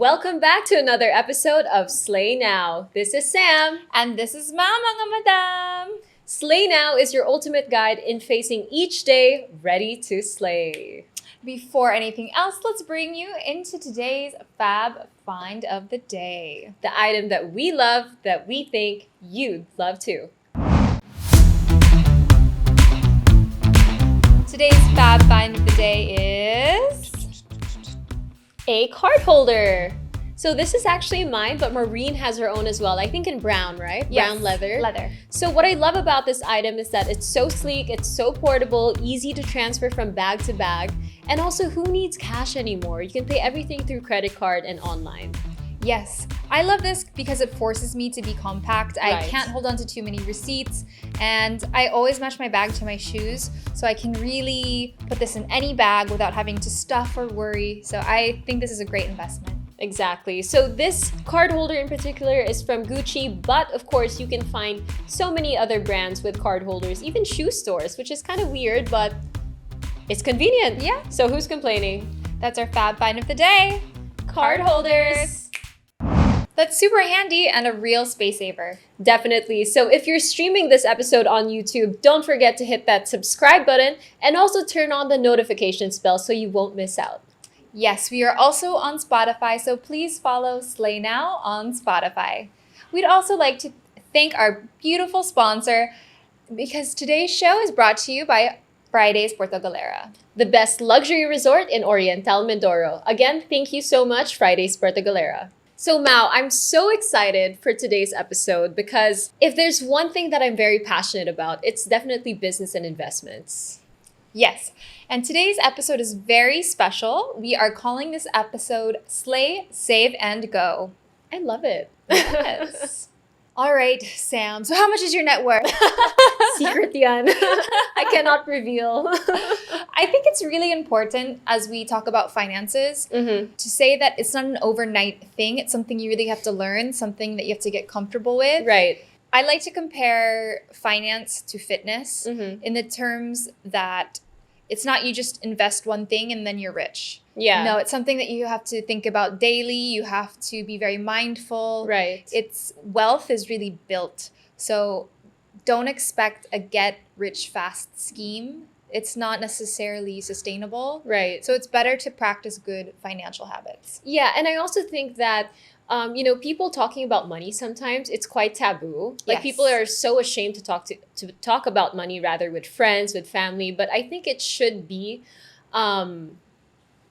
Welcome back to another episode of Slay Now. This is Sam. And this is Ma, mga madam. Slay Now is your ultimate guide in facing each day ready to slay. Before anything else, let's bring you into today's Fab Find of the Day. The item that we love that we think you'd love too. Today's Fab Find of the Day is a card holder. So this is actually mine, but Maureen has her own as well. I think in brown, right? Yes, brown leather. Leather. So what I love about this item is that it's so sleek, it's so portable, easy to transfer from bag to bag. And also, who needs cash anymore? You can pay everything through credit card and online. Yes, I love this because it forces me to be compact. Right. I can't hold on to too many receipts, and I always match my bag to my shoes, so I can really put this in any bag without having to stuff or worry. So I think this is a great investment. Exactly. So this card holder in particular is from Gucci, but of course you can find so many other brands with card holders, even shoe stores, which is kind of weird, but it's convenient. Yeah. So who's complaining? That's our Fab Find of the Day. Card holders. That's super handy and a real space saver. Definitely. So if you're streaming this episode on YouTube, don't forget to hit that subscribe button and also turn on the notifications bell so you won't miss out. Yes, we are also on Spotify, so please follow Slay Now on Spotify. We'd also like to thank our beautiful sponsor because today's show is brought to you by Fridays Puerto Galera, the best luxury resort in Oriental Mindoro. Again, thank you so much, Fridays Puerto Galera. So Mao, I'm so excited for today's episode because if there's one thing that I'm very passionate about, it's definitely business and investments. Yes, and today's episode is very special. We are calling this episode Slay, Save, and Go. I love it. Yes. All right, Sam. So how much is your net worth? Secret yan. I cannot reveal. I think it's really important as we talk about finances to say that it's not an overnight thing. It's something you really have to learn, something that you have to get comfortable with. Right. I like to compare finance to fitness in the terms that it's not you just invest one thing and then you're rich. Yeah. No, it's something that you have to think about daily. You have to be very mindful. Right. It's wealth is really built. So don't expect a get rich fast scheme. It's not necessarily sustainable. Right. So it's better to practice good financial habits. Yeah, and I also think that people talking about money sometimes it's quite taboo. Like Yes. people are so ashamed to talk about money rather with friends, with family. But I think it should be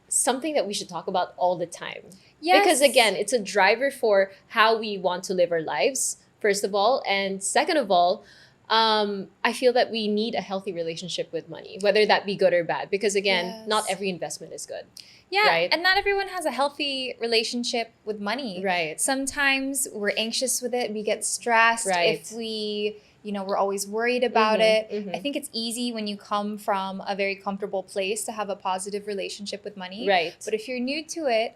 something that we should talk about all the time. Yes. Because again, it's a driver for how we want to live our lives, first of all. And second of all, I feel that we need a healthy relationship with money, whether that be good or bad. Because again, Yes. not every investment is good. Yeah, Right. and not everyone has a healthy relationship with money. Right. Sometimes we're anxious with it. We get stressed Right. if we're always worried about it. I think it's easy when you come from a very comfortable place to have a positive relationship with money. Right. But if you're new to it,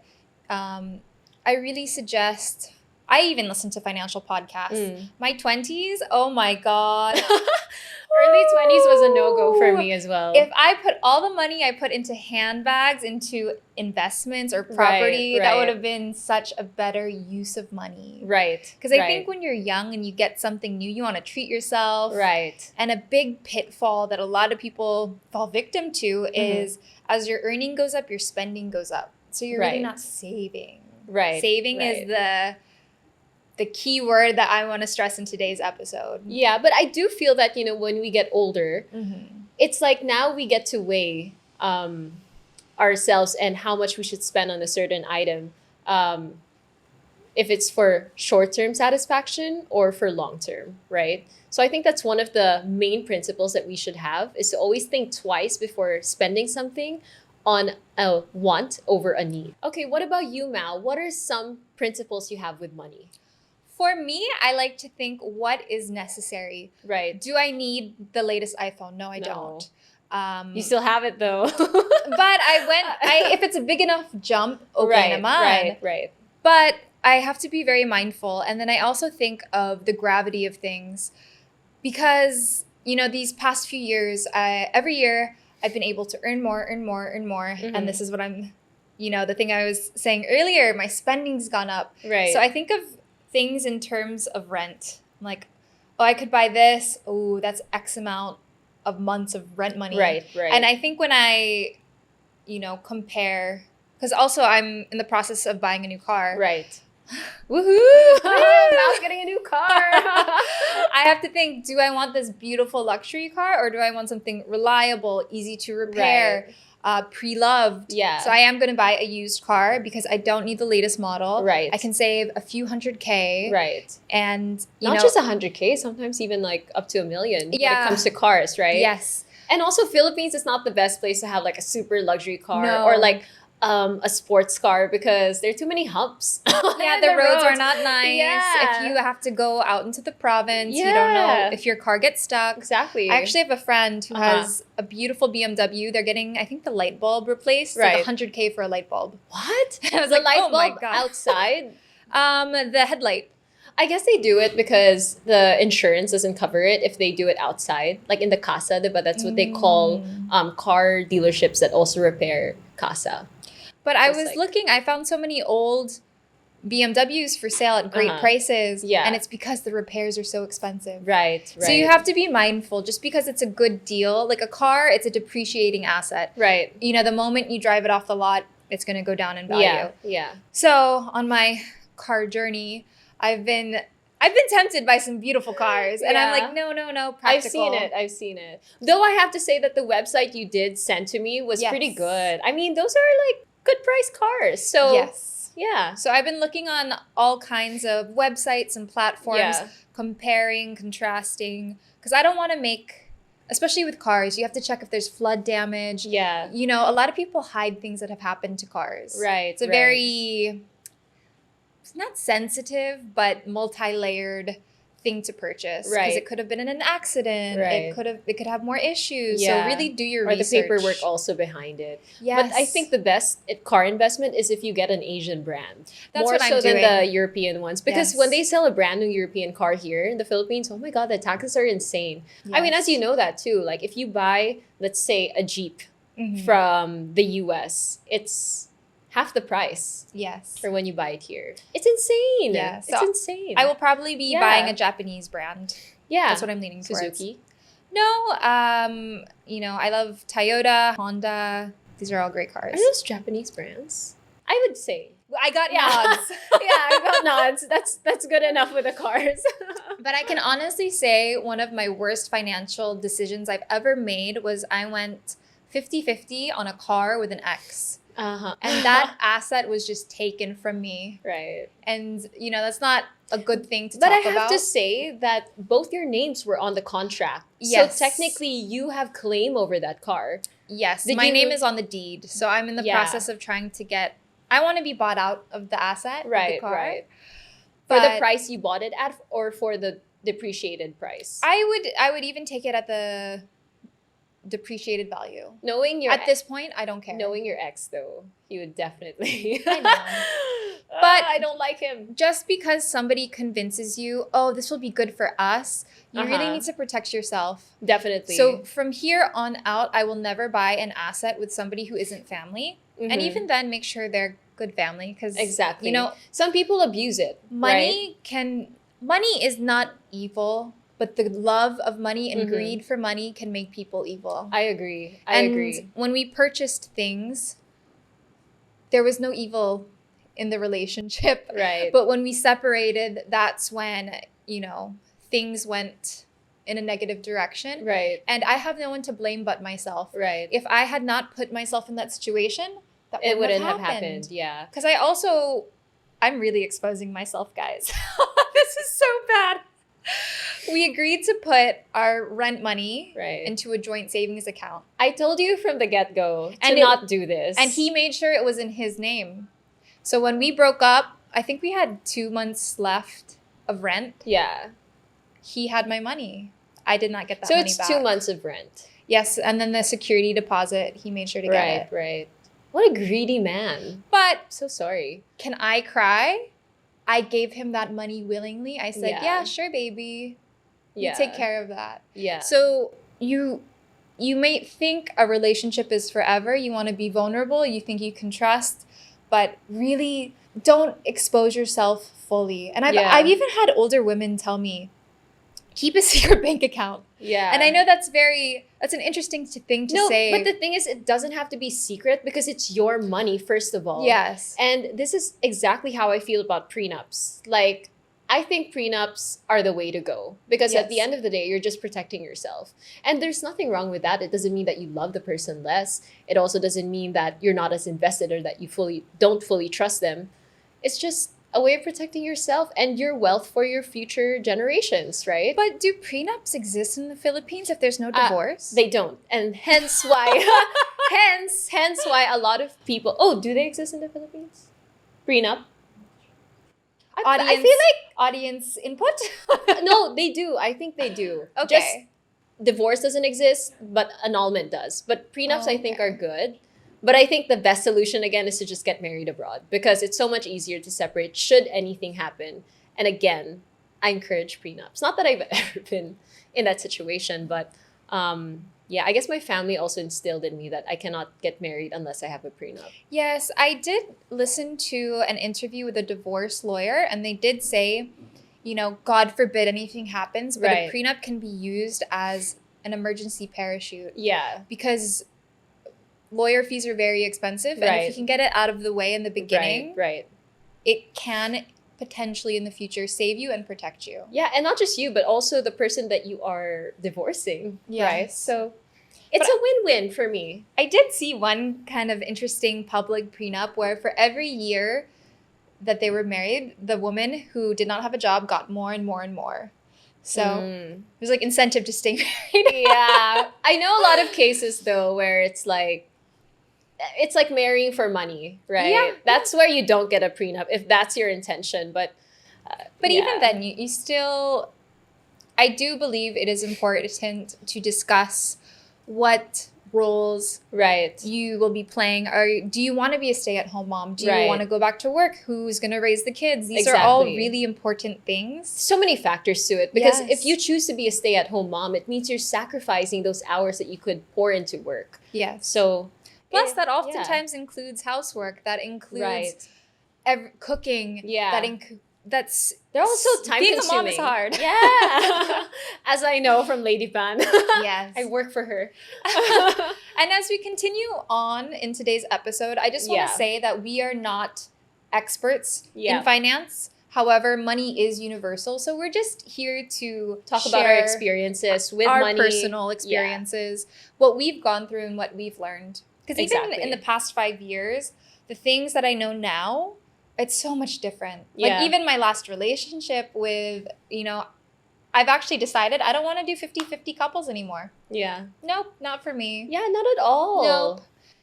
I really suggest. I even listen to financial podcasts. My 20s, oh my God. Early 20s was a no-go for me as well. If I put all the money I put into handbags, into investments or property, that right. would have been such a better use of money. Right. Because I think when you're young and you get something new, you want to treat yourself. Right. And a big pitfall that a lot of people fall victim to is as your earning goes up, your spending goes up. So you're really Right. not saving. Right. Saving is the key word that I want to stress in today's episode. Yeah, but I do feel that, when we get older, it's like now we get to weigh ourselves and how much we should spend on a certain item. If it's for short-term satisfaction or for long-term, right? So I think that's one of the main principles that we should have is to always think twice before spending something on a want over a need. Okay, what about you, Mao? What are some principles you have with money? For me, I like to think what is necessary. Right. Do I need the latest iPhone? No, I No. don't. You still have it though. But if it's a big enough jump, okay naman. Right. But I have to be very mindful. And then I also think of the gravity of things because, these past few years, every year I've been able to earn more. And this is what I'm the thing I was saying earlier, my spending's gone up. Right. So I think of things in terms of rent. I'm like, oh, I could buy this. Oh, that's X amount of months of rent money. Right, right. And I think when I, compare, because also I'm in the process of buying a new car. Right. Woohoo! Mal's getting a new car. I have to think, do I want this beautiful luxury car or do I want something reliable, easy to repair, pre-loved? Yeah. So I am going to buy a used car because I don't need the latest model. Right. I can save a few $100K. Right. And, not just $100K, sometimes even like up to $1 million when it comes to cars, right? Yes. And also Philippines is not the best place to have like a super luxury car No. or like a sports car because there are too many humps. Yeah, the roads are not nice. Yeah. If you have to go out into the province, you don't Yeah. know if your car gets stuck. Exactly. I actually have a friend who has a beautiful BMW. They're getting, I think, the light bulb replaced. It's Right. like $100K for a light bulb. What? I was The like, light oh my bulb God. outside? The headlight. I guess they do it because the insurance doesn't cover it if they do it outside, like in the casa, but that's what they call car dealerships that also repair casa. But I Just was like- looking, I found so many old BMWs for sale at great prices. Yeah. And it's because the repairs are so expensive. Right, right. So you have to be mindful. Just because it's a good deal, like a car, it's a depreciating asset. Right. The moment you drive it off the lot, it's going to go down in value. Yeah, yeah. So on my car journey, I've been tempted by some beautiful cars. And I'm Yeah. like, no, practical. I've seen it. Though I have to say that the website you did send to me was Yes. pretty good. I mean, those are like good price cars. So Yes. yeah. So I've been looking on all kinds of websites and platforms, Yeah. comparing, contrasting, because I don't want to make, especially with cars, you have to check if there's flood damage. Yeah. A lot of people hide things that have happened to cars. Right. It's a very, it's not sensitive, but multi-layered thing to purchase. Because Right. it could have been in an accident. Right. It could have more issues. Yeah. So really do your or research. the paperwork also behind it. Yes. But I think the best car investment is if you get an Asian brand. That's More what I'm so than doing. the European ones. Because Yes. when they sell a brand new European car here in the Philippines, oh my God, the taxes are insane. I mean, Yes. as you know that too. Like if you buy, let's say, a Jeep Mhm. from the US, it's half the price Yes. for when you buy it here. It's insane. Yeah, It's so insane. I will probably be Yeah. buying a Japanese brand. Yeah. That's what I'm leaning towards. Suzuki. No, I love Toyota, Honda. These are all great cars. Are those Japanese brands? I would say. I got Yeah. nods. Yeah, I got nods. That's good enough with the cars. But I can honestly say one of my worst financial decisions I've ever made was I went 50-50 on a car with an ex. Uh-huh. And that asset was just taken from me. right. And, that's not a good thing to But talk I have about. to say that both your names were on the contract. Yes. So technically you have claim over that car. Yes, Did my you- name is on the deed. So I'm in the Yeah. process of trying to I want to be bought out of the asset, of the Right, car. right. For the But price you bought it at or for the depreciated price? I would even take it at the depreciated value. Knowing your At this point, I don't care. knowing your ex though, he would definitely I know. But I don't like him. Just because somebody convinces you, oh, this will be good for us, you really Uh-huh. need to protect yourself. Definitely. So from here on out, I will never buy an asset with somebody who isn't family. And Mhm. even then, make sure they're good family. Because, Exactly. Some people abuse it. money is not evil, but the love of money and Mhm. greed for money can make people evil. I agree. I And agree. when we purchased things, there was no evil in the relationship. Right. But when we separated, that's when, things went in a negative direction. right. And I have no one to blame but myself. Right. If I had not put myself in that situation, that It wouldn't have happened. happened. Yeah. Because I'm really exposing myself, guys. This is so bad. We agreed to put our rent money Right. into a joint savings account. I told you from the get-go And to not do this. And he made sure it was in his name. So when we broke up, I think we had 2 months left of rent. Yeah. He had my money. I did not get that So money it's back. 2 months of rent. Yes, and then the security deposit, he made sure to get Right, it. right. What a greedy man. But So sorry. can I cry? I gave him that money willingly. I said, Yeah. yeah, sure, baby. You Yeah. take care of that. Yeah. So you you may think a relationship is forever. You want to be vulnerable. You think you can trust, but really don't expose yourself fully. And I've even had older women tell me, keep a secret bank account. Yeah. And I know that's an interesting thing to say. But the thing is, it doesn't have to be secret because it's your money, first of all. Yes. And this is exactly how I feel about prenups. Like, I think prenups are the way to go because at the end of the day, you're just protecting yourself. And there's nothing wrong with that. It doesn't mean that you love the person less. It also doesn't mean that you're not as invested or that you don't fully trust them. It's just a way of protecting yourself and your wealth for your future generations, right? But do prenups exist in the Philippines if there's no divorce? They don't. And hence why hence why a lot of people... Oh, do they exist in the Philippines? Prenup? I feel like audience input. no, they do. I think they do. Okay. Just divorce doesn't exist, but annulment does. But prenups, I think, are good. But I think the best solution, again, is to just get married abroad because it's so much easier to separate should anything happen. And again, I encourage prenups. Not that I've ever been in that situation, but I guess my family also instilled in me that I cannot get married unless I have a prenup. Yes, I did listen to an interview with a divorce lawyer, and they did say, God forbid anything happens, but a prenup can be used as an emergency parachute. Yeah. Because lawyer fees are very expensive, and if you can get it out of the way in the beginning, it can potentially in the future save you and protect you. Yeah, and not just you, but also the person that you are divorcing, right? So it's a win-win for me. I did see one kind of interesting public prenup where for every year that they were married, the woman who did not have a job got more and more and more. So it was like incentive to stay married. Yeah. I know a lot of cases though where it's like marrying for money, right? Yeah. That's where you don't get a prenup if that's your intention. But even then, you still, I do believe it is important to discuss what roles you will be playing. Do you want to be a stay-at-home mom? Do you want to go back to work? Who's going to raise the kids? These are all really important things. So many factors to it because if you choose to be a stay-at-home mom, it means you're sacrificing those hours that you could pour into work. Yes. So plus, that oftentimes includes housework. That includes cooking. Yeah. They're also time-consuming. Being a mom is hard. Yeah. As I know from Lady Pan. Yes. I work for her. And as we continue on in today's episode, I just want to say that we are not experts in finance. However, money is universal. So we're just here to talk about our experiences with our money. Personal experiences, what we've gone through and what we've learned. Because even in the past 5 years, the things that I know now, it's so much different. Like even my last relationship with, I've actually decided I don't want to do 50-50 couples anymore. Yeah. Nope, not for me. Yeah, not at all. Nope.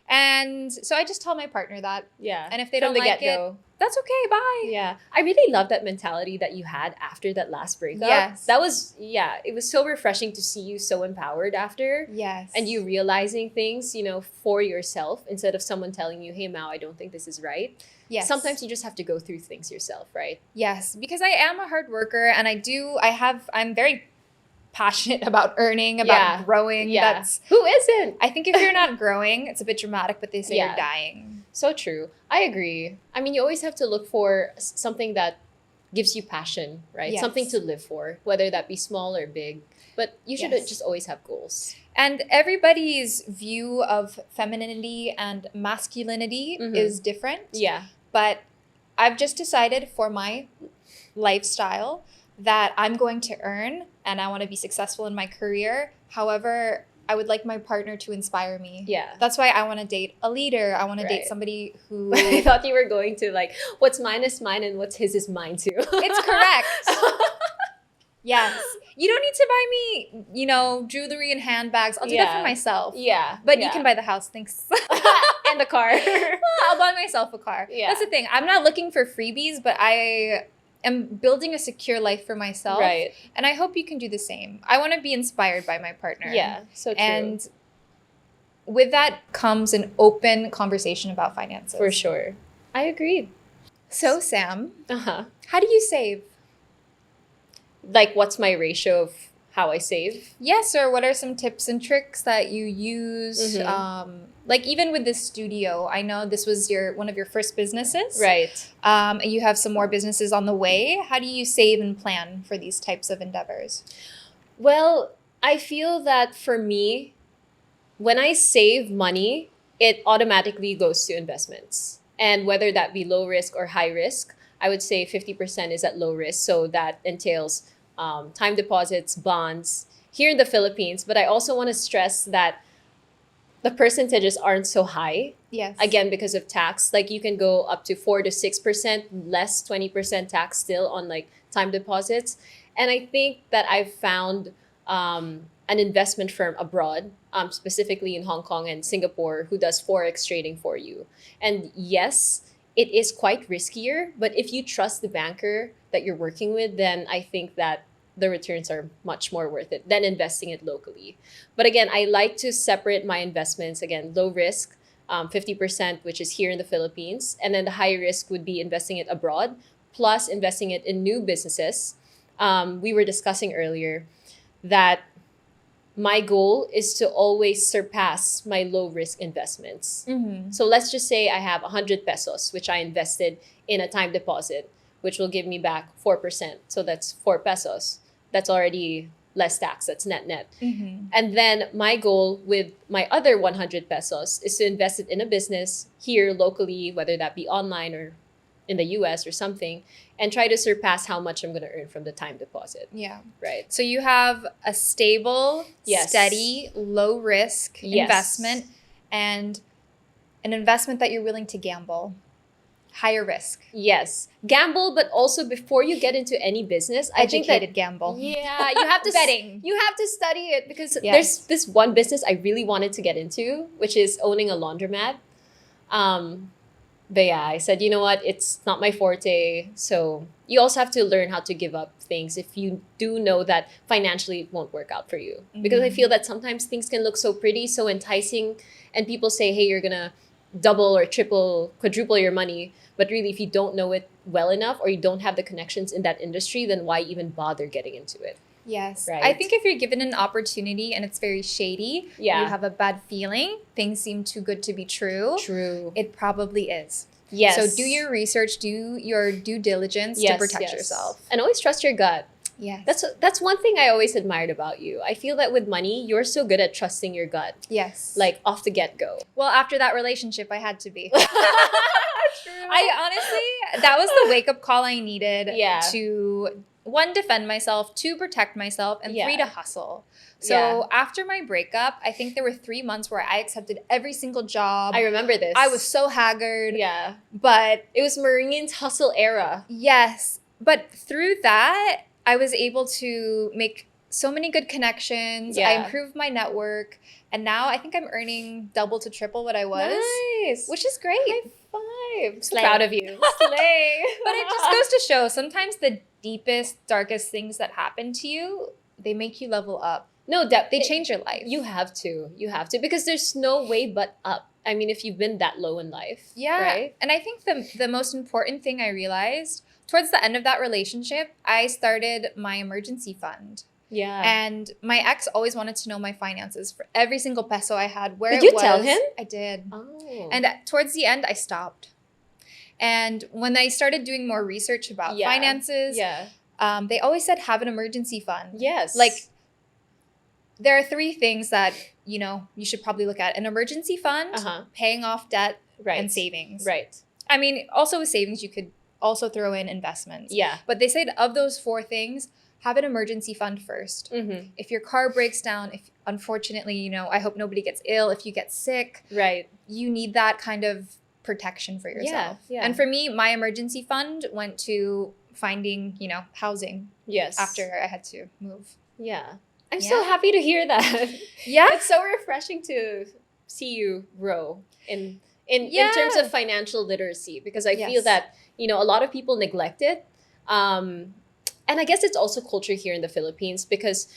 And so I just tell my partner that. Yeah. And if they don't like it, that's okay, bye. Yeah. I really love that mentality that you had after that last breakup. Yes. That was, it was so refreshing to see you so empowered after. Yes. And you realizing things, for yourself instead of someone telling you, hey, Mao, I don't think this is right. Yes. Sometimes you just have to go through things yourself, right? Yes. Because I am a hard worker and I'm very passionate about earning, about growing. Yeah. Who isn't? I think if you're not growing, it's a bit dramatic, but they say you're dying. So true. I agree. I mean, you always have to look for something that gives you passion, right? Yes. Something to live for, whether that be small or big. But you should just always have goals. And everybody's view of femininity and masculinity is different. Yeah. But I've just decided for my lifestyle that I'm going to earn and I want to be successful in my career. However, I would like my partner to inspire me. Yeah. That's why I want to date a leader. I want to date somebody who... I thought you were going to what's mine is mine and what's his is mine too. It's correct. Yes. You don't need to buy me, jewelry and handbags. I'll do that for myself. Yeah. But you can buy the house. Thanks. And the car. I'll buy myself a car. Yeah. That's the thing. I'm not looking for freebies, but I am building a secure life for myself. Right. And I hope you can do the same. I want to be inspired by my partner. Yeah. So true. And with that comes an open conversation about finances. For sure. I agree. So, Sam, how do you save? Like, what's my ratio of how I save. Yes, or what are some tips and tricks that you use? Like even with this studio, I know this was one of your first businesses. Right. And you have some more businesses on the way. How do you save and plan for these types of endeavors? Well, I feel that for me, when I save money, it automatically goes to investments. And whether that be low risk or high risk, I would say 50% is at low risk. So that entails time deposits, bonds here in the Philippines. But I also want to stress that the percentages aren't so high. Yes. Again, because of tax. Like you can go up to 4 to 6%, less 20% tax still on like time deposits. And I think that I've found an investment firm abroad, specifically in Hong Kong and Singapore, who does Forex trading for you. And yes, it is quite riskier, but if you trust the banker that you're working with, then I think that the returns are much more worth it than investing it locally. But again, I like to separate my investments. Again, low risk, 50%, which is here in the Philippines. And then the high risk would be investing it abroad, plus investing it in new businesses. We were discussing earlier that my goal is to always surpass my low risk investments. So let's just say I have 100 pesos, which I invested in a time deposit, which will give me back 4%. So that's 4 pesos. That's already less tax. That's net net. And then my goal with my other 100 pesos is to invest it in a business here locally, whether that be online or in the US or something, and try to surpass how much I'm going to earn from the time deposit. Yeah. Right. So you have a stable, Yes. steady, low risk Yes. investment and an investment that you're willing to gamble. Higher risk. Yes. Gamble, but also before you get into any business, I think that Educated gamble. yeah, you have to Betting. You have to study it because Yes. there's this one business I really wanted to get into, which is owning a laundromat. But yeah, I said, you know what, it's not my forte. So you also have to learn how to give up things if you do know that financially it won't work out for you. Because I feel that sometimes things can look so pretty, so enticing, and people say, hey, you're gonna double or triple, quadruple your money. But really, if you don't know it well enough or you don't have the connections in that industry, then why even bother getting into it? Yes. Right. I think if you're given an opportunity and it's very shady, Yeah. you have a bad feeling, things seem too good to be true. True. It probably is. Yes. So do your research, do your due diligence to protect yourself. And always trust your gut. Yes. That's one thing I always admired about you. I feel that with money, you're so good at trusting your gut. Yes. Like off the get-go. Well, after that relationship, I had to be. True. I honestly, that was the wake-up call I needed Yeah. to, 1, defend myself, 2, protect myself, and 3, Yeah. to hustle. So after my breakup, I think there were 3 months where I accepted every single job. I remember this. I was so haggard. Yeah. But It was Maureen's hustle era. yes, but through that, I was able to make so many good connections. I Yeah. improved my network. And now I think I'm earning double to triple what I was. Nice. Which is great. High five. So Slay. proud of you. Slay. But it just goes to show sometimes the deepest, darkest things that happen to you, they make you level up. No, They change your life. You have to. You have to. Because there's no way but up. I mean, if you've been that low in life. Yeah. Right? And I think the most important thing I realized towards the end of that relationship, I started my emergency fund. Yeah. And my ex always wanted to know my finances for every single peso I had, where Did it you was. tell him? I did. Oh. And towards the end, I stopped. And when I started doing more research about Yeah. finances, Yeah. they always said have an emergency fund. Yes. Like, there are 3 things that, you should probably look at. An emergency fund, paying off debt, right. and savings. Right. I mean, also with savings, you could also throw in investments. Yeah. But they said of those 4 things, have an emergency fund first. Mm-hmm. If your car breaks down, if unfortunately, I hope nobody gets ill, if you get sick, Right. you need that kind of protection for yourself. Yeah. And for me, my emergency fund went to finding, housing Yes. after I had to move. Yeah. I'm Yeah. so happy to hear that. Yeah. It's so refreshing to see you grow in Yeah. terms of financial literacy, because I feel Yes. that, a lot of people neglect it. And I guess it's also culture here in the Philippines, because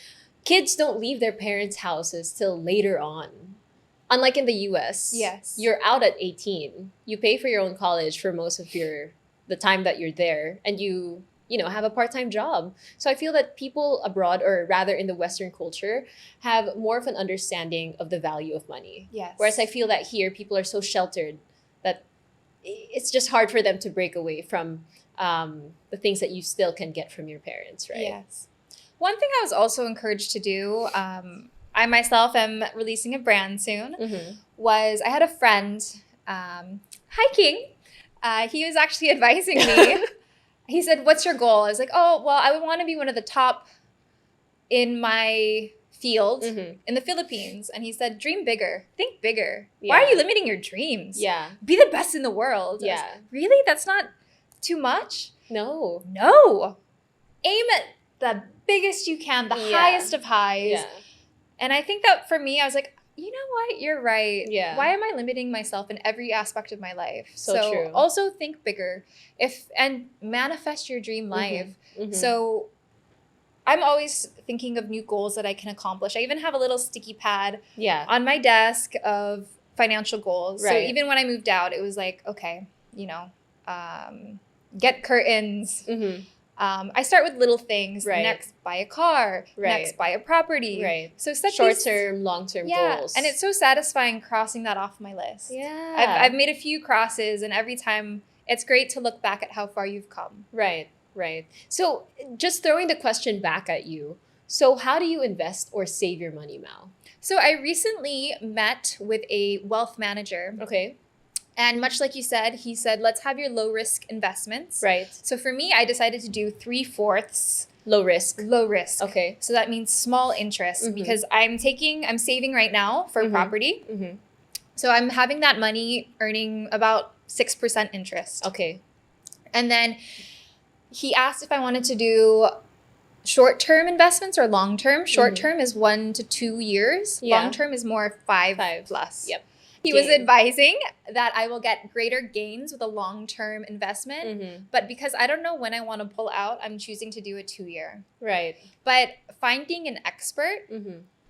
kids don't leave their parents' houses till later on. Unlike in the US, Yes. you're out at 18. You pay for your own college for most of the time that you're there, and you have a part-time job. So I feel that people abroad, or rather in the Western culture, have more of an understanding of the value of money. Yes. Whereas I feel that here people are so sheltered that it's just hard for them to break away from the things that you still can get from your parents, right? Yes. One thing I was also encouraged to do, I myself am releasing a brand soon, was I had a friend hiking. He was actually advising me. He said, "What's your goal?" I was like, "Oh, well, I would want to be one of the top in my field in the Philippines." And he said, "Dream bigger. Think bigger. Yeah. Why are you limiting your dreams? Yeah. Be the best in the world." Yeah. I was like, really? That's not too much? No. No. Aim at the biggest you can, the Yeah. highest of highs. Yeah. And I think that for me, I was like, you know what? You're right. Yeah. Why am I limiting myself in every aspect of my life? So true. Also think bigger and manifest your dream life. So I'm always thinking of new goals that I can accomplish. I even have a little sticky pad Yeah. on my desk of financial goals. So Right. even when I moved out, it was like, okay, get curtains. I start with little things. Right. Next, buy a car. Right. Next, buy a property. Right. So set Short-term, long-term goals. and it's so satisfying crossing that off my list. Yeah. I've made a few crosses, and every time it's great to look back at how far you've come. Right. So just throwing the question back at you. So how do you invest or save your money, Mal? So I recently met with a wealth manager. Okay. And much like you said, he said, let's have your low risk investments. Right. So for me, I decided to do 3/4 Low risk. low risk. Okay. So that means small interest because I'm saving right now for property. So I'm having that money earning about 6% interest. Okay. And then he asked if I wanted to do short-term investments or long-term. Short-term is 1 to 2 years. Yeah. Long-term is more 5 plus. Yep. He was advising that I will get greater gains with a long-term investment. But because I don't know when I want to pull out, I'm choosing to do a 2-year. Right. But finding an expert,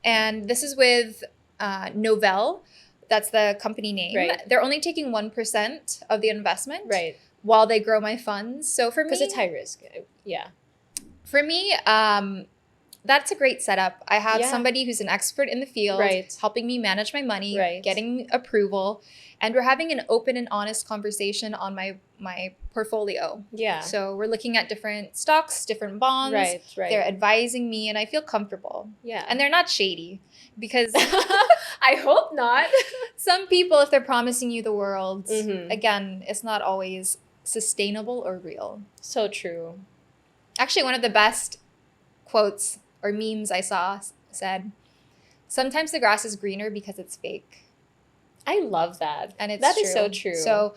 and this is with Novell, that's the company name. Right. They're only taking 1% of the investment. Right. While they grow my funds. So for me, Because it's high risk. Yeah. For me, that's a great setup. I have Yeah. somebody who's an expert in the field, Right. helping me manage my money, Right. getting approval, and we're having an open and honest conversation on my portfolio. Yeah. So we're looking at different stocks, different bonds. Right. They're advising me, and I feel comfortable. Yeah. And they're not shady because I hope not. some people, if they're promising you the world, Mhm. again, it's not always sustainable or real. So true. Actually, one of the best quotes or memes I saw said, "Sometimes the grass is greener because it's fake." I love that. And it's That true. is so true. So,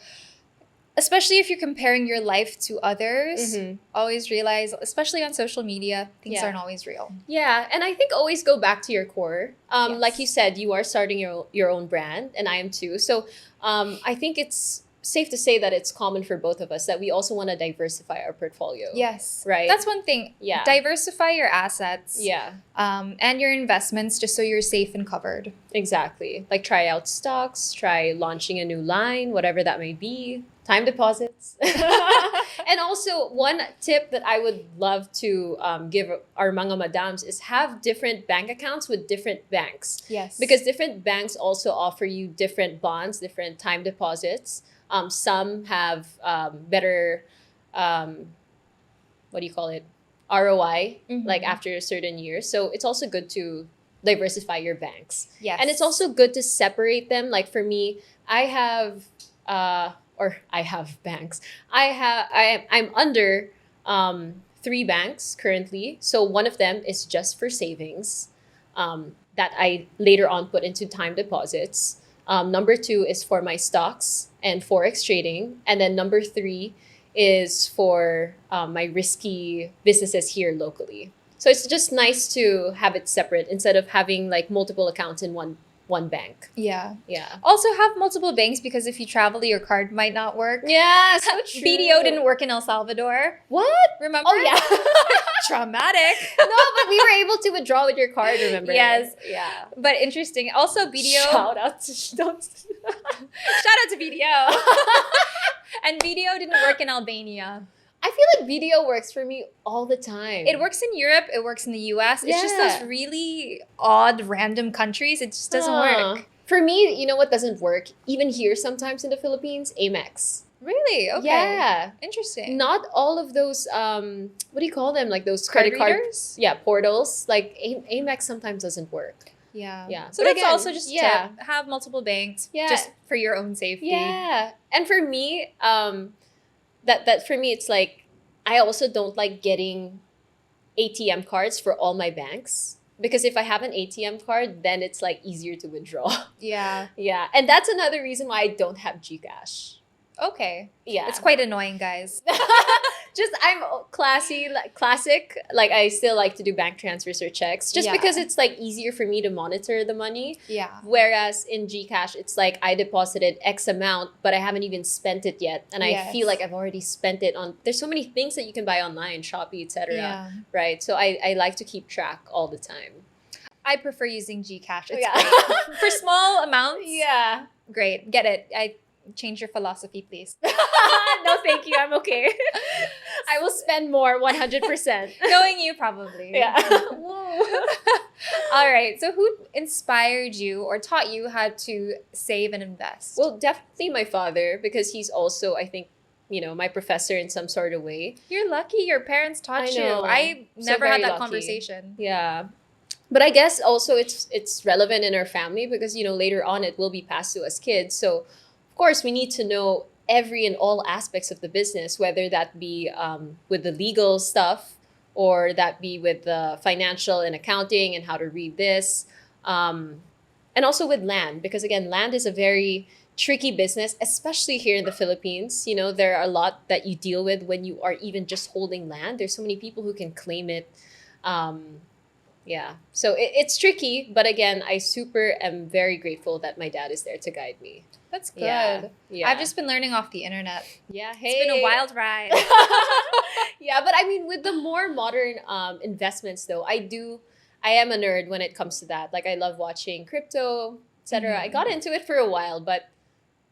especially if you're comparing your life to others, always realize, especially on social media, things Yeah. aren't always real. Yeah, and I think always go back to your core. Yes. Like you said, you are starting your own brand, and I am too. So I think it's safe to say that it's common for both of us that we also want to diversify our portfolio. Yes. Right? That's one thing. Yeah. Diversify your assets. Yeah, And your investments just so you're safe and covered. exactly. Like try out stocks, try launching a new line, whatever that may be. Time deposits. And also, one tip that I would love to give our mga madams is have different bank accounts with different banks. Yes. Because different banks also offer you different bonds, different time deposits. Some have better, what do you call it? ROI, like after a certain year. So it's also good to diversify your banks. Yes. And it's also good to separate them. Like for me, I have banks. I'm under 3 banks currently. So one of them is just for savings that I later on put into time deposits. Number 2 is for my stocks and forex trading. And then number 3 is for my risky businesses here locally. So it's just nice to have it separate instead of having like multiple accounts in one bank. Yeah. Yeah. Also have multiple banks because if you travel, your card might not work. Yeah, so true. BDO didn't work in El Salvador. What? Remember? Oh, yeah. Traumatic. No, but we were able to withdraw with your card, remember? Yes. Yeah. But interesting. Also, BDO. Shout out to don't. Shout out to BDO. And BDO didn't work in Albania. I feel like video works for me all the time. It works in Europe. It works in the US. It's just Yeah. those really odd, random countries. It just doesn't work. For me, you know what doesn't work? Even here sometimes in the Philippines, Amex. Really? Okay. Yeah. Interesting. Not all of those, what do you call them? Like those Card credit card readers? Yeah, portals. Like Amex sometimes doesn't work. Yeah. Yeah. So But that's again, also just a yeah. tip. Have multiple banks. Yeah. Just for your own safety. Yeah. And for me, that for me it's like I also don't like getting ATM cards for all my banks. Because if I have an ATM card, then it's like easier to withdraw. Yeah. Yeah. And that's another reason why I don't have GCash. Okay. Yeah. It's quite annoying, guys. Just I'm classy, like classic. Like I still like to do bank transfers or checks, just Yeah. because it's like easier for me to monitor the money. Yeah. Whereas in GCash, it's like I deposited X amount, but I haven't even spent it yet, and I Yes. feel like I've already spent it on. There's so many things that you can buy online, Shopee, etc. Yeah. Right. So I like to keep track all the time. I prefer using Gcash. It's Yeah. great. For small amounts. Yeah. Great. Get it. I change your philosophy, please. No, thank you. I'm okay. I will spend more, 100%. Knowing you, probably. Yeah. All right. So, who inspired you or taught you how to save and invest? Well, definitely my father, because he's also, I think, my professor in some sort of way. You're lucky your parents taught I you. know. I So never had very that lucky. conversation. Yeah. But I guess also it's relevant in our family because, later on it will be passed to us kids. So, of course, we need to know every and all aspects of the business, whether that be with the legal stuff or that be with the financial and accounting and how to read this. And also with land, because again, land is a very tricky business, especially here in the Philippines. There are a lot that you deal with when you are even just holding land. There's so many people who can claim it. Yeah. So it's tricky, but again, I super am very grateful that my dad is there to guide me. That's good. Yeah. Yeah. I've just been learning off the internet. Yeah. Hey. It's been a wild ride. Yeah, but I mean, with the more modern investments, though, I am a nerd when it comes to that. Like, I love watching crypto, etc. I got into it for a while, but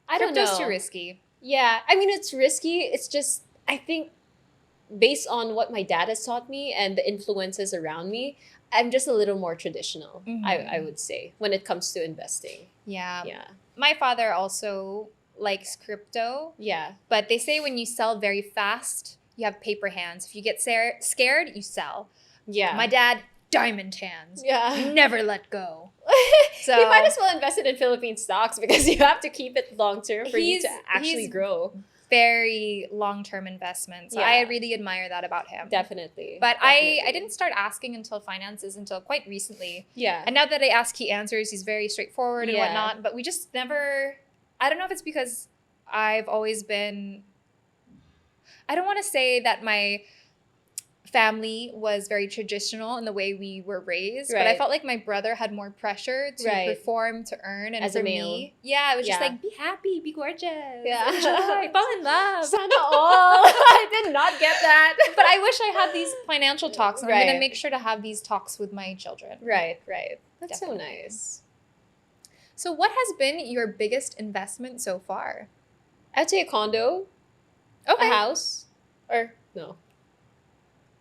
I don't know. Crypto's too risky. Yeah, I mean, it's risky. It's just, I think, based on what my dad has taught me and the influences around me, I'm just a little more traditional, I would say, when it comes to investing. Yeah. Yeah. My father also likes crypto, Yeah. but they say when you sell very fast, you have paper hands. If you get scared, you sell. Yeah. My dad, diamond hands. Yeah. Never let go. So You might as well invest it in Philippine stocks because you have to keep it long term for you to He's- actually he's grow. very long-term investments. So Yeah. I really admire that about him. Definitely. But Definitely. I didn't start asking until finances until quite recently. Yeah. And now that I ask, he answers. He's very straightforward and Yeah. whatnot. But we just never, I don't know if it's because I've always been, I don't want to say that my family was very traditional in the way we were raised, but I Right. felt like my brother had more pressure to Right. perform, to earn. And As a for male. me, yeah, it was just Yeah. like, be happy, be gorgeous, Yeah. enjoy, fall in love. Sana all. I did not get that. But I wish I had these financial talks, and I'm going Right. to make sure to have these talks with my children. Right. That's Definitely. so nice. So what has been your biggest investment so far? I'd say a condo, a house, or no.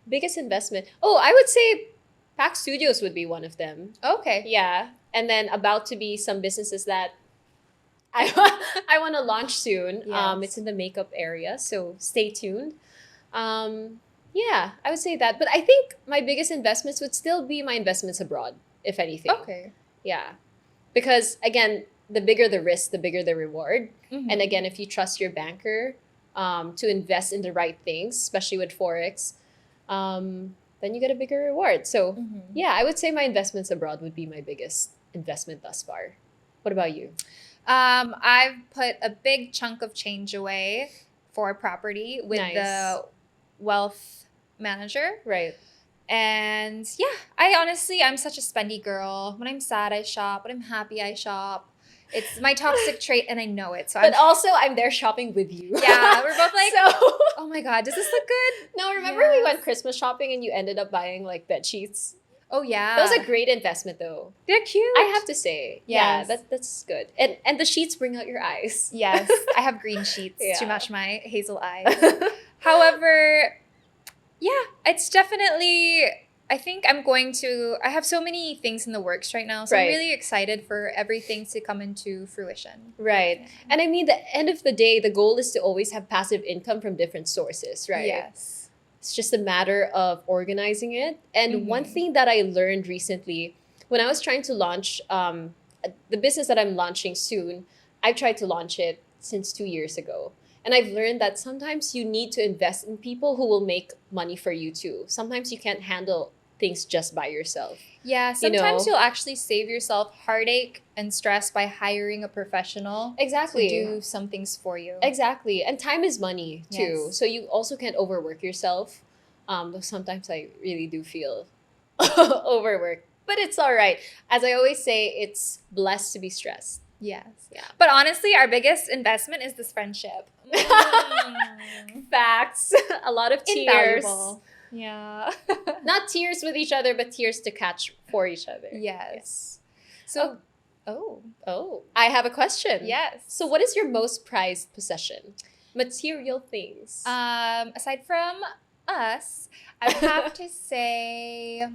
Biggest investment. Oh, I would say Pack Studios would be one of them. Okay. Yeah. And then about to be some businesses that I I want to launch soon. Yes. It's in the makeup area, so stay tuned. Yeah, I would say that. But I think my biggest investments would still be my investments abroad, if anything. Okay. Yeah. Because again, the bigger the risk, the bigger the reward. Mhm. And again, if you trust your banker to invest in the right things, especially with Forex, then you get a bigger reward. So Mhm. yeah, I would say my investments abroad would be my biggest investment thus far. What about you? I've put a big chunk of change away for property with Nice. the wealth manager. Right. And yeah, I'm such a spendy girl. When I'm sad, I shop. When I'm happy, I shop. It's my toxic trait, and I know it. So But also, I'm there shopping with you. yeah, we're both like, so. oh my God, does this look good? No, remember we Yes. went Christmas shopping and you ended up buying like bed sheets? Oh yeah. That was a great investment though. They're cute. I have to say. Yes. Yeah, that's good. And the sheets bring out your eyes. Yes, I have green sheets Yeah. to match my hazel eyes. However, yeah, it's definitely, I think I have so many things in the works right now. So I'm Right. really excited for everything to come into fruition. Right. Yeah. And I mean, the end of the day, the goal is to always have passive income from different sources, right? Yes. It's just a matter of organizing it. And one Mhm. thing that I learned recently, when I was trying to launch the business that I'm launching soon, I've tried to launch it since 2 years ago. And I've learned that sometimes you need to invest in people who will make money for you too. Sometimes you can't handle things just by yourself. Yeah, sometimes know? you'll actually save yourself heartache and stress by hiring a professional Exactly. to do some things for you. Exactly. And time is money too. Yes. So you also can't overwork yourself. Though sometimes I really do feel overworked. But it's all right. As I always say, it's blessed to be stressed. Yes. Yeah. But honestly, our biggest investment is this friendship. Facts. A lot of tears. Invaluable. Yeah. Not tears with each other, but tears to catch for each other. Yes. So, Oh, I have a question. yes. So what is your most prized possession? Material things. Aside from us, I would have to say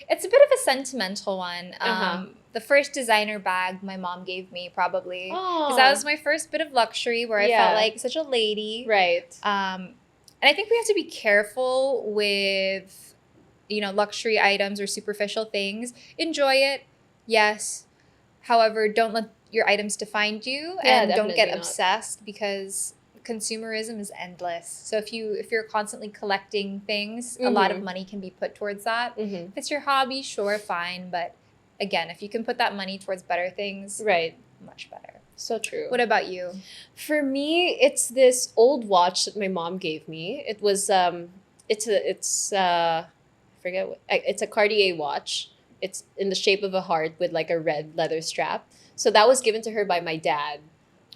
it's a bit of a sentimental one. Uh-huh. The first designer bag my mom gave me, probably. Because Oh. that was my first bit of luxury where I Yeah. felt like such a lady. Right. And I think we have to be careful with, luxury items or superficial things. Enjoy it, yes. However, don't let your items define you, Yeah, and don't get definitely not. obsessed, because consumerism is endless. So if you're constantly collecting things, a lot of Mhm. money can be put towards that. Mm-hmm. If it's your hobby, sure, fine. But again, if you can put that money towards better things, Right. much better. So true. What about you? For me, it's this old watch that my mom gave me. It was I forget what, it's a Cartier watch. It's in the shape of a heart with like a red leather strap. So that was given to her by my dad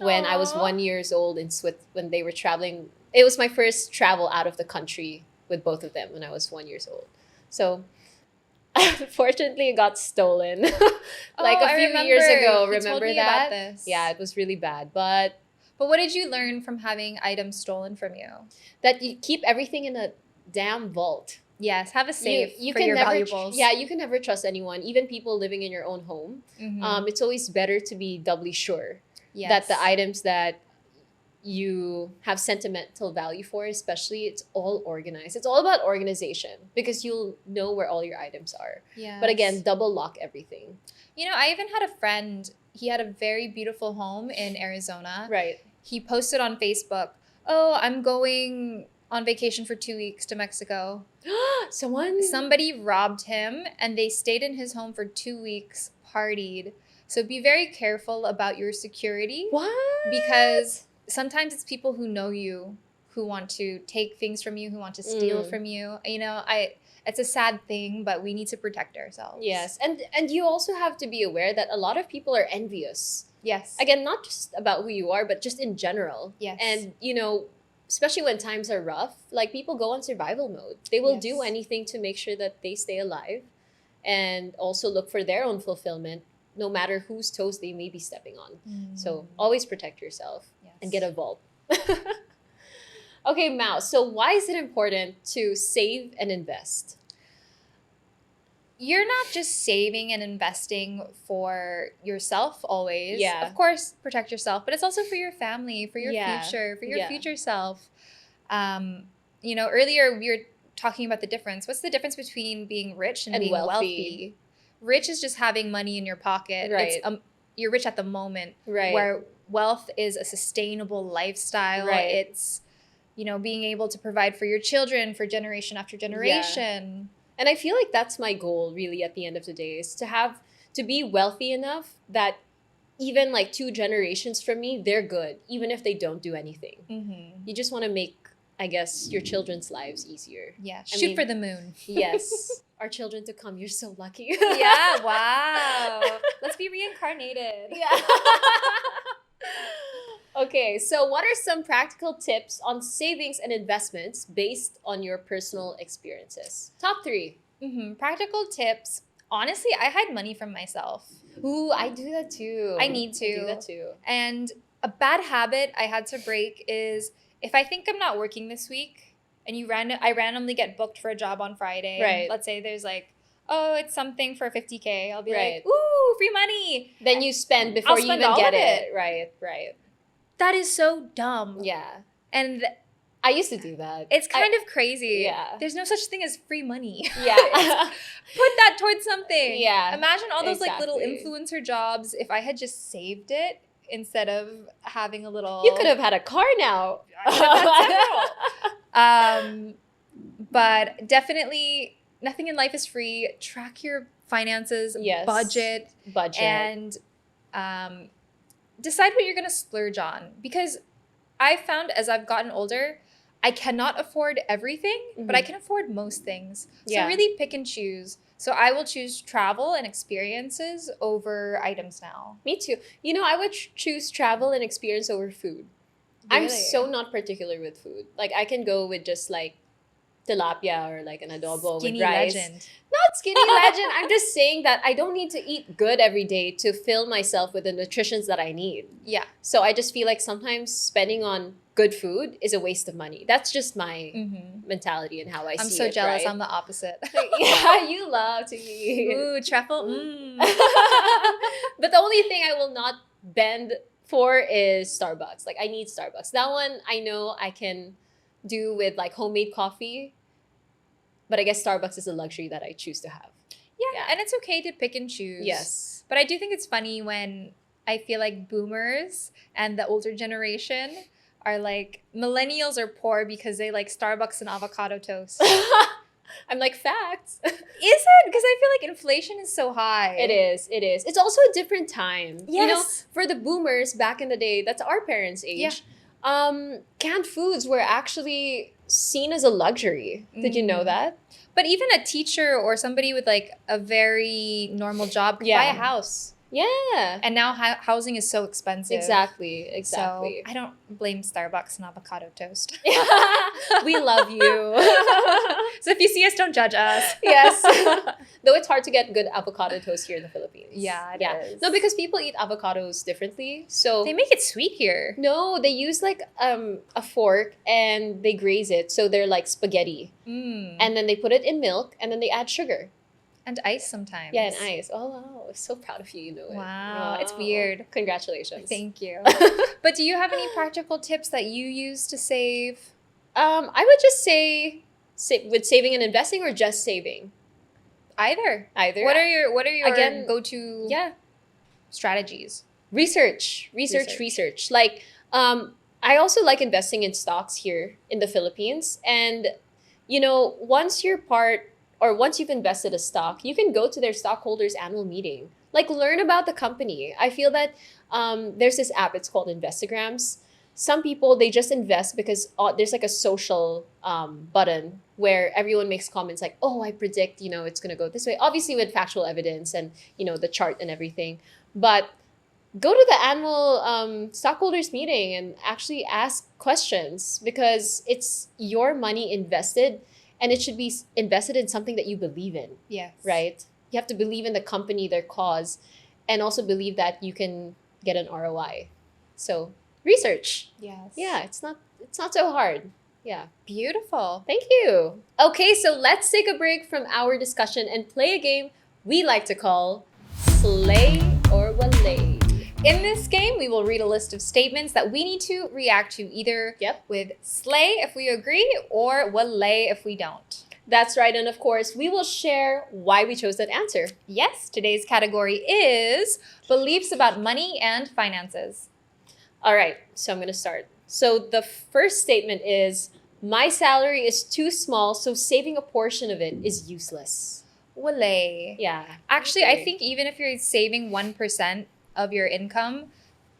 when I was Aw. 1 years old when they were traveling. It was my first travel out of the country with both of them when I was 1 year old. So unfortunately, it got stolen like Oh, a I few years remember. ago. You told Remember me that? about this. Yeah, it was really bad. But But what did you learn from having items stolen from you? that you keep everything in a damn vault. Yes, have a safe You for can your never valuables. you can never trust anyone, even people living in your own home. Mhm. It's always better to be doubly sure Yes. that the items that you have sentimental value for, especially, it's all organized. It's all about organization because you'll know where all your items are. Yes. But again, double lock everything. I even had a friend, he had a very beautiful home in Arizona. Right. He posted on Facebook, "Oh, I'm going on vacation for 2 weeks to Mexico." Somebody robbed him and they stayed in his home for 2 weeks, partied. So be very careful about your security. What? Because sometimes it's people who know you who want to take things from you, who want to steal from you. It's a sad thing, but we need to protect ourselves. Yes. And you also have to be aware that a lot of people are envious. Yes. Again, not just about who you are, but just in general. Yes. And, especially when times are rough, like people go on survival mode. They will do Yes. anything to make sure that they stay alive and also look for their own fulfillment, no matter whose toes they may be stepping on. So always protect yourself and get a vault. Okay, Mao, so why is it important to save and invest? You're not just saving and investing for yourself always. Yeah. Of course, protect yourself, but it's also for your family, for your Yeah. future, for your Yeah. future self. Earlier we were talking about the difference. What's the difference between being rich and being wealthy? Rich is just having money in your pocket. Right. You're rich at the moment. Right. Where wealth is a sustainable lifestyle. Right. It's, being able to provide for your children for generation after generation. And I feel like that's my goal really at the end of the day, is to be wealthy enough that even like 2 generations from me, they're good, even if they don't do anything. Mm-hmm. You just want to make, I guess, your children's lives easier. Yeah. I Shoot mean- for the moon. Yes. Our children to come, you're so lucky. Yeah, wow. Let's be reincarnated. Yeah. Okay, so what are some practical tips on savings and investments based on your personal experiences? Top 3. Practical tips. Honestly, I hide money from myself. Ooh, I do that too. I need to. do that too. And a bad habit I had to break is if I think I'm not working this week and I randomly get booked for a job on Friday, Right. and let's say there's like, oh, it's something for 50K, I'll be Right. like, ooh, free money. Then you spend before I'll you spend even all get of it. it. Right. That is so dumb. Yeah. And I used to do that. it's kind of crazy. Yeah. There's no such thing as free money. Yeah. Put that towards something. Yeah, Imagine all those like little exactly. influencer jobs if I had just saved it instead of having a little. You could have had a car now. I could have had several. But definitely nothing in life is free. Track your finances, Yes. budget, and decide what you're going to splurge on. Because I've found as I've gotten older, I cannot afford everything, but I can afford most things. So Yeah. really pick and choose. So I will choose travel and experiences over items now. Me too. You know, I would choose travel and experience over food. I'm Really? so not particular with food. Like, I can go with just like tilapia or like an adobo Skinny with rice. legend. Not skinny legend. I'm just saying that I don't need to eat good every day to fill myself with the nutritions that I need. Yeah. So I just feel like sometimes spending on good food is a waste of money. That's just my mentality and how I see it. I'm so jealous. Right? I'm the opposite. Yeah, you love to eat. Ooh, truffle. But the only thing I will not bend for is Starbucks. Like, I need Starbucks. That one I know I can do with like homemade coffee. But I guess Starbucks is a luxury that I choose to have. Yeah, and it's okay to pick and choose. Yes. But I do think it's funny when I feel like boomers and the older generation are like, millennials are poor because they like Starbucks and avocado toast. I'm like, facts. Is it? Because I feel like inflation is so high. It is. It's also a different time. Yes. You know, for the boomers back in the day, that's our parents' age. Yeah. Canned foods were actually seen as a luxury. Did you know that? But even a teacher or somebody with like a very normal job could buy a house. Yeah. And now housing is so expensive. Exactly. So I don't blame Starbucks and avocado toast. We love you. So if you see us, don't judge us. Yes. Though it's hard to get good avocado toast here in the Philippines. Yeah, it is. No, because people eat avocados differently. So They make it sweet here. no, they use like a fork and they graze it. So they're like spaghetti. And then they put it in milk and then they add sugar. And ice sometimes. Yeah, and ice. Oh, wow. I'm so proud of you. You know it. Wow. It's weird. Congratulations. Thank you. But do you have any practical tips that you use to save? I would just say with saving and investing or just saving? Either. Either. What are your Again, go-to strategies? Research. Like, I also like investing in stocks here in the Philippines. And, you know, once you've invested a stock, you can go to their stockholders annual meeting. Like, learn about the company. I feel that there's this app, it's called Investagrams. Some people, they just invest because there's like a social button where everyone makes comments like, oh, I predict, you know, it's going to go this way. Obviously with factual evidence and, you know, the chart and everything. But go to the annual stockholders meeting and actually ask questions because it's your money invested and it should be invested in something that you believe in. Yes. Right? You have to believe in the company, their cause, and also believe that you can get an ROI. So research. Yes. Yeah, it's not so hard. Yeah. Beautiful. Thank you. Okay, so let's take a break from our discussion and play a game we like to call Slay or Walay. In this game, we will read a list of statements that we need to react to either with slay if we agree or walay if we don't. That's right, and of course, we will share why we chose that answer. Yes, today's category is beliefs about money and finances. All right, so I'm going to start. So the first statement is, my salary is too small, so saving a portion of it is useless. Walay. Yeah. Actually, I think even if you're saving 1% of your income,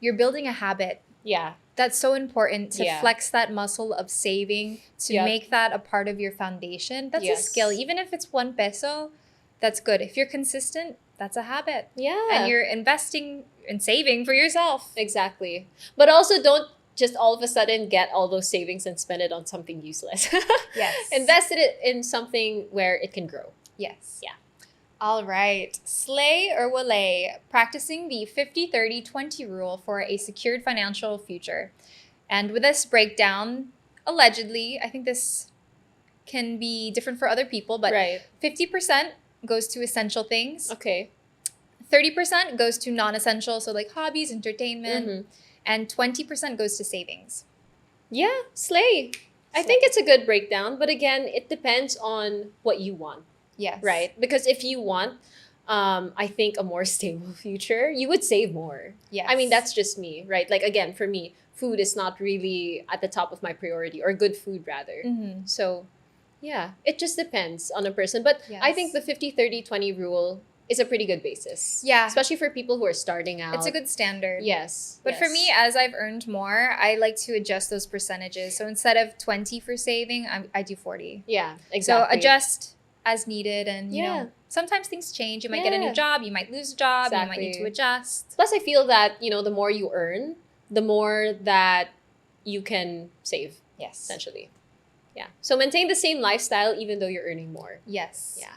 you're building a habit. Yeah. That's so important to flex that muscle of saving, to make that a part of your foundation. That's a skill. Even if it's 1 peso, that's good. If you're consistent, that's a habit. Yeah. And you're investing and saving for yourself. Exactly. But also don't just all of a sudden get all those savings and spend it on something useless. Yes. Invest it in something where it can grow. Yes. Yeah. All right. Slay or walay, practicing the 50-30-20 rule for a secured financial future. And with this breakdown, allegedly, I think this can be different for other people, but Right. 50% goes to essential things. Okay. 30% goes to non-essential, so like hobbies, entertainment, Mhm. and 20% goes to savings. Yeah, slay. I think it's a good breakdown, but again, it depends on what you want, Yes. right? Because if you want, I think, a more stable future, you would save more. Yes. I mean, that's just me, right? Like, again, for me, food is not really at the top of my priority, or good food, rather. Mm-hmm. So, yeah, it just depends on a person. But I think the 50-30-20 rule is a pretty good basis. Yeah. Especially for people who are starting out. It's a good standard. Yes. But for me, as I've earned more, I like to adjust those percentages. So instead of 20 for saving, I do 40. Yeah, exactly. So adjust as needed. And, you know, sometimes things change. You might get a new job. You might lose a job. You might need to adjust. Plus, I feel that, you know, the more you earn, the more that you can save. Yes. Essentially. Yeah. So maintain the same lifestyle even though you're earning more. Yes. Yeah.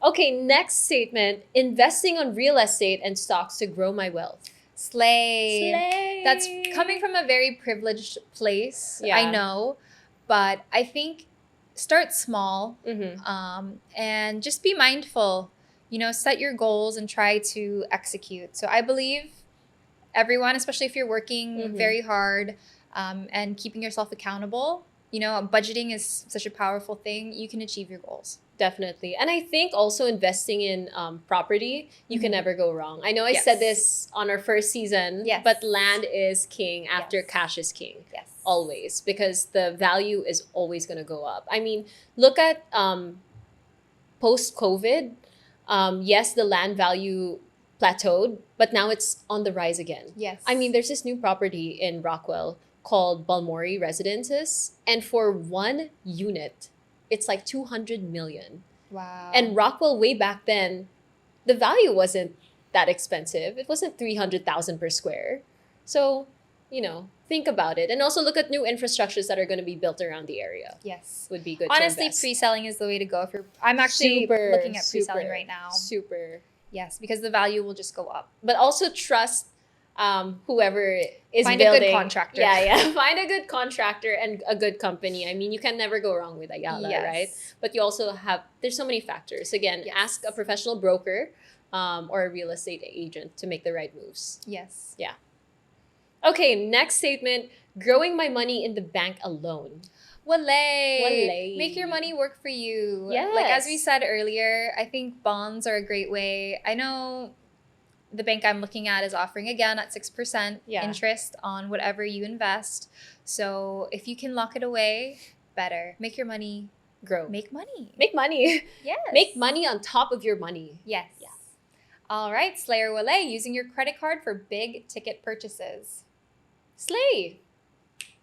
Okay, next statement. Investing on real estate and stocks to grow my wealth. Slay. Slay. That's coming from a very privileged place, Yeah. I know. But I think start small, Mm-hmm. and just be mindful. You know, set your goals and try to execute. So I believe everyone, especially if you're working very hard and keeping yourself accountable, you know, budgeting is such a powerful thing. You can achieve your goals. Definitely. And I think also investing in property, you can never go wrong. I know I said this on our first season, but land is king after cash is king. Yes. Always. Because the value is always going to go up. I mean, look at post-COVID. Yes, the land value plateaued, but now it's on the rise again. Yes. I mean, there's this new property in Rockwell called Balmori Residences. And for one unit, it's like 200 million. Wow. And Rockwell, way back then, the value wasn't that expensive. It wasn't 300,000 per square. So, you know, think about it. And also look at new infrastructures that are going to be built around the area. Yes. Would be good Honestly, to invest. pre-selling is the way to go. I'm actually looking at pre-selling right now. Super. Yes, because the value will just go up. But also trust whoever is Find building. a good contractor. Yeah. Find a good contractor and a good company. I mean, you can never go wrong with Ayala, right? But you also there's so many factors. Again, ask a professional broker or a real estate agent to make the right moves. Yes. Yeah. Okay, next statement. Growing my money in the bank alone. Walay. Make your money work for you. Yes. Like as we said earlier, I think bonds are a great way. I know the bank I'm looking at is offering again at 6% interest on whatever you invest. So if you can lock it away, better. Make your money grow. Make money. Make money. Yes. Make money on top of your money. Yes. Yeah. All right, Slayer Walay, using your credit card for big ticket purchases. Slay.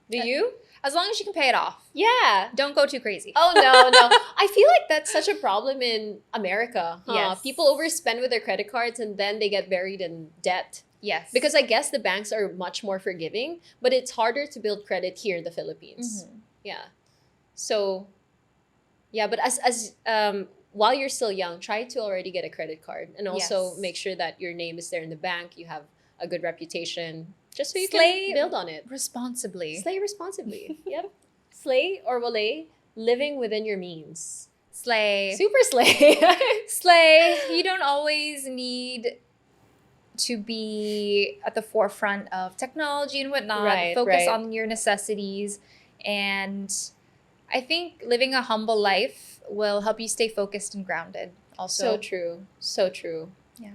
Do you? As long as you can pay it off. Yeah. Don't go too crazy. Oh, no. I feel like that's such a problem in America. Huh? Yes. People overspend with their credit cards and then they get buried in debt. Yes. Because I guess the banks are much more forgiving, but it's harder to build credit here in the Philippines. Yeah. So, yeah, but as while you're still young, try to already get a credit card. And also make sure that your name is there in the bank. You have a good reputation. Just so you can build on it. Responsibly. Slay responsibly. Yep. Slay or walay, living within your means. Slay. Super slay. Slay. You don't always need to be at the forefront of technology and whatnot. Focus on your necessities. And I think living a humble life will help you stay focused and grounded. Also. So true. So true. Yeah.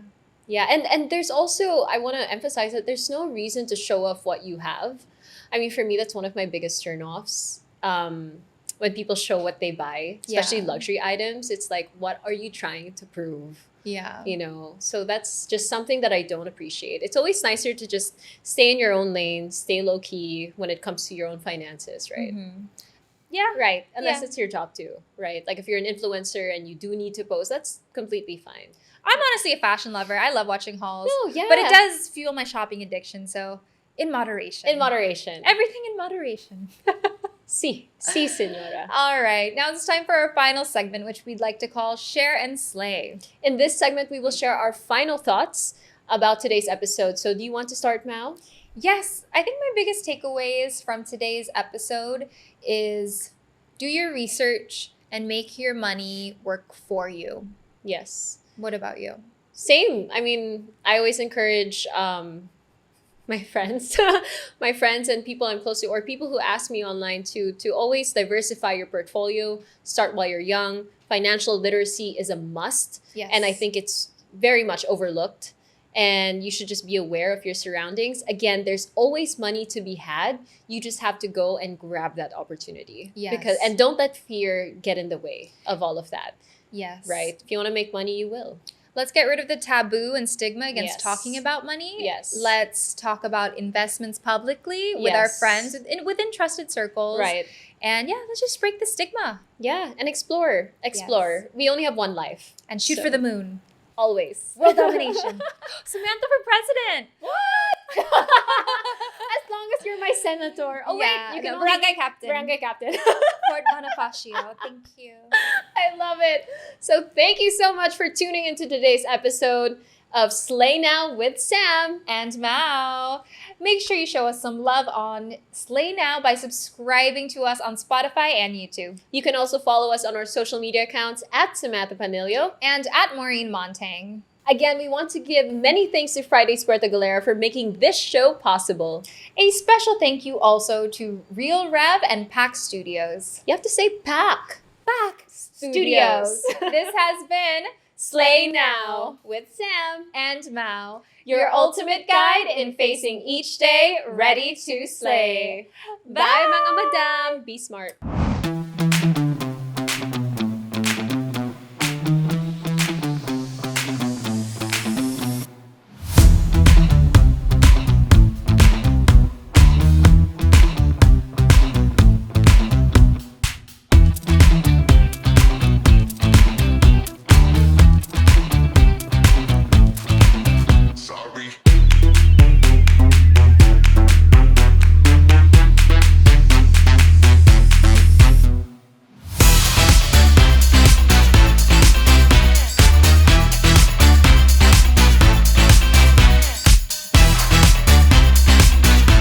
Yeah, and there's also, I want to emphasize that there's no reason to show off what you have. I mean, for me, that's one of my biggest turnoffs. When people show what they buy, especially luxury items, it's like, what are you trying to prove? Yeah. You know, so that's just something that I don't appreciate. It's always nicer to just stay in your own lane, stay low key when it comes to your own finances, right? Yeah. Right. Unless it's your job too, right? Like if you're an influencer and you do need to post, that's completely fine. I'm honestly a fashion lover. I love watching hauls. Oh, yeah. But it does fuel my shopping addiction, so in moderation. In moderation. Everything in moderation. Si, senora. All right. Now it's time for our final segment, which we'd like to call Share and Slay. In this segment, we will share our final thoughts about today's episode. So do you want to start, Mao? Yes, I think my biggest takeaways from today's episode is do your research and make your money work for you. Yes. What about you? Same. I mean, I always encourage my friends, my friends and people I'm close to, or people who ask me online to always diversify your portfolio. Start while you're young. Financial literacy is a must. Yes. And I think it's very much overlooked. And you should just be aware of your surroundings. Again, there's always money to be had. You just have to go and grab that opportunity. Yes. And don't let fear get in the way of all of that. Yes. Right? If you want to make money, you will. Let's get rid of the taboo and stigma against Yes. talking about money. Yes. Let's talk about investments publicly with our Yes. friends within trusted circles. Right. And yeah, let's just break the stigma Yeah. And explore. Explore. We only have one life. and shoot So- for the moon. Always. World domination. Samantha for president. What? As long as you're my senator. Oh, Yeah, wait. You can no, only barangay captain. Barangay captain. Fort Bonifacio. Thank you. I love it. So thank you so much for tuning into today's episode of Slay Now with Sam. And Mao. Make sure you show us some love on Slay Now by subscribing to us on Spotify and YouTube. You can also follow us on our social media accounts at Samantha Panlilio. And at Maureen Montagne. Again, we want to give many thanks to Friday's Puerto Galera for making this show possible. A special thank you also to ReelReve and Pack Studios. You have to say pack. Pack Studios. This has been Slay Now with Sam. and Mao, Your ultimate guide in facing each day ready to slay. Bye, mga madam. Be smart.